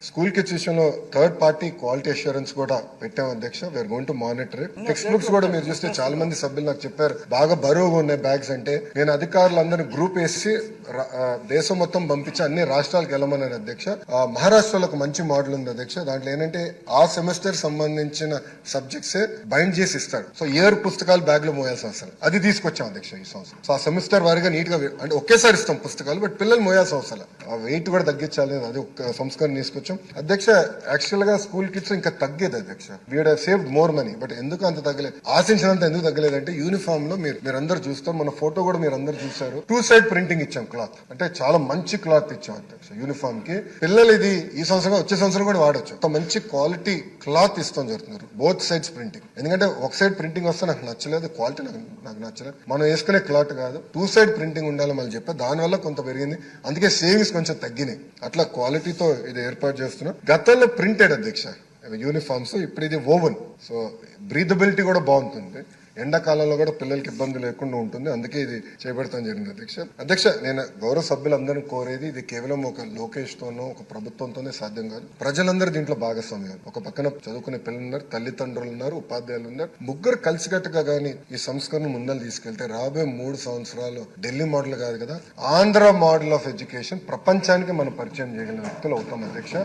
School kids విషయంలో third party quality assurance కూడా పెట్టాం అధ్యక్ష. We're going to monitor it. Text books కూడా మీరు చూస్తే చాలా మంది సభ్యులు నాకు చెప్పారు బాగా బరువుగా ఉన్నాయి బ్యాగ్స్ అంటే. నేను అధికారులందరినీ గ్రూప్ వేసి దేశం మొత్తం పంపించి అన్ని రాష్ట్రాలకు వెళ్ళమన్నాను అధ్యక్ష. మహారాష్ట్రలో ఒక మంచి మోడల్ ఉంది అధ్యక్ష. దాంట్లో ఏంటంటే ఆ సెమిస్టర్ సంబంధించిన సబ్జెక్ట్స్ బైండ్ చేసి ఇస్తారు. సో ఇయర్ పుస్తకాలు బ్యాగ్ లో మోయాల్సిన అవసరం అది తీసుకొచ్చాం అధ్యక్ష ఈ సంవత్సరం. సో ఆ సెమిస్టర్ వారిగా నీట్ గా అంటే ఒకేసారి ఇస్తాం పుస్తకాలు, బట్ పిల్లలు మోయాల్సిన అవసరం ఆ వెయిట్ కూడా తగ్గించాలి. అది ఒక సంస్కరణ తీసుకొచ్చాం అధ్యక్ష. యాక్చువల్ గా స్కూల్ కిడ్స్ ఇంకా తగ్గేది అధ్యక్ష. We'd saved more money, but ఎందుకు అంత తగ్గలేదు, ఆశించినంత ఎందుకు తగ్గలేదంటే యూనిఫామ్ లో మీరందరూ చూస్తారు, మన ఫోటో కూడా మీరు అందరు చూసారు. 2 సైడ్ ప్రింటింగ్ ఇచ్చాం క్లాత్, అంటే చాలా మంచి క్లాత్ ఇచ్చాం అధ్యక్ష యూనిఫామ్ కి. పిల్లలు ఇది ఈ సంవత్సరం వచ్చే సంవత్సరం కూడా వాడచ్చు. ఒక మంచి క్వాలిటీ క్లాత్ ఇస్తాం జరుగుతున్నారు. Both sides printing. ఎందుకంటే ఒక సైడ్ ప్రింటింగ్ వస్తే నాకు నచ్చలేదు, క్వాలిటీ నాకు నచ్చలేదు. మనం వేసుకునే క్లాత్ కాదు, 2 సైడ్ ప్రింటింగ్ ఉండాలి మళ్ళీ చెప్పా. దానివల్ల కొంత పెరిగింది, అందుకే సేవింగ్స్ కొంచెం తగ్గినాయి. అట్లా క్వాలిటీతో ఇది ఏర్పాటు చేస్తున్నాం. గతంలో ప్రింటెడ్ అధ్యక్ష యూనిఫామ్స్, ఇప్పుడు ఇది ఓవెన్. సో బ్రీదబిలిటీ కూడా బాగుంటుంది, ఎండాకాలంలో కూడా పిల్లలకి ఇబ్బంది లేకుండా ఉంటుంది. అందుకే ఇది చేపడతాం జరిగింది అధ్యక్ష. నేను గౌరవ సభ్యులందరినీ కోరేది, ఇది కేవలం ఒక లోకేష్ తోనో ఒక ప్రభుత్వంతోనే సాధ్యం కాదు. ప్రజలందరూ దీంట్లో భాగస్వామ్యం. ఒక పక్కన చదువుకునే పిల్లలు ఉన్నారు, తల్లిదండ్రులు ఉన్నారు, ఉపాధ్యాయులు ఉన్నారు. ముగ్గురు కలిసికట్టుగా గానీ ఈ సంస్కరణ ముందలు తీసుకెళ్తే రాబోయే 3 సంవత్సరాలు ఢిల్లీ మోడల్ కాదు కదా, ఆంధ్ర మోడల్ ఆఫ్ ఎడ్యుకేషన్ ప్రపంచానికి మనం పరిచయం చేయగలిగిన వ్యక్తులు అవుతాం అధ్యక్ష.